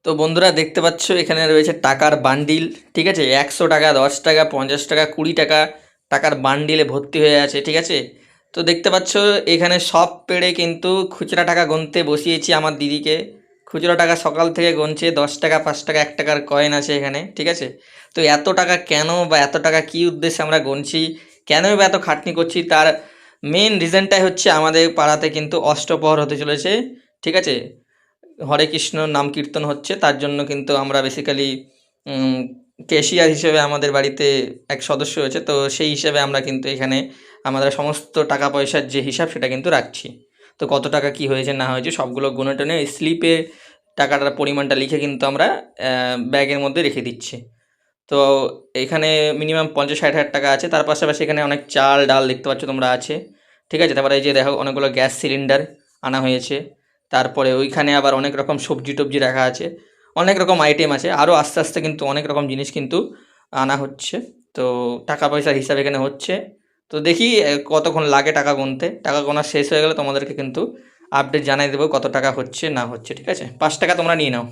তো বন্ধুরা দেখতে পাচ্ছ এখানে রয়েছে টাকার বান্ডিল। ঠিক আছে, 100 টাকা, 10 টাকা, 50 টাকা, 20 টাকা টাকার বান্ডিলে ভর্তি হয়ে আছে। ঠিক আছে, তো দেখতে পাচ্ছ এখানে সব পেড়ে কিন্তু খুচরা টাকা গুনতে বসিয়েছি আমার দিদিকে। খুচরো টাকা সকাল থেকে গুনছে, 10 টাকা, 5 টাকা, 1 টাকার কয়েন আছে এখানে। ঠিক আছে, তো এত টাকা কেন বা এত টাকা কী উদ্দেশ্যে আমরা গুনছি, কেনই বা এত খাটনি করছি, তার মেন রিজনটাই হচ্ছে আমাদের পাড়াতে কিন্তু অষ্টপ্রহর হতে চলেছে। ঠিক আছে, হরে কৃষ্ণ নাম কীর্তন হচ্ছে, তার জন্য কিন্তু আমরা বেসিক্যালি ক্যাশিয়ার হিসেবে আমাদের বাড়িতে এক সদস্য হয়েছে, তো সেই হিসেবে আমরা কিন্তু এখানে আমাদের সমস্ত টাকা পয়সার যে হিসাব সেটা কিন্তু রাখছি। তো কত টাকা কি হয়েছে না হয়েছে সবগুলো গুনে টনে স্লিপে টাকাটার পরিমাণটা লিখে কিন্তু আমরা ব্যাগের মধ্যে রেখে দিচ্ছি। তো এখানে মিনিমাম 50-60 হাজার টাকা আছে। তার পাশাপাশি এখানে অনেক চাল ডাল দেখতে পাচ্ছ তোমরা আছে। ঠিক আছে, তারপরে এই যে দেখো অনেকগুলো গ্যাস সিলিন্ডার আনা হয়েছে। তারপরে ওইখানে আবার অনেক রকম সবজি টবজি রাখা আছে, অনেক রকম আইটেম আছে। আরও আস্তে আস্তে কিন্তু অনেক রকম জিনিস কিন্তু আনা হচ্ছে। তো টাকা পয়সার হিসাব এখানে হচ্ছে। তো দেখি কতক্ষণ লাগে টাকা গুনতে। টাকা গোনা শেষ হয়ে গেলে তোমাদেরকে কিন্তু আপডেট জানিয়ে দেবো কত টাকা হচ্ছে না হচ্ছে। ঠিক আছে, 5 টাকা তোমরা নিয়ে নাও।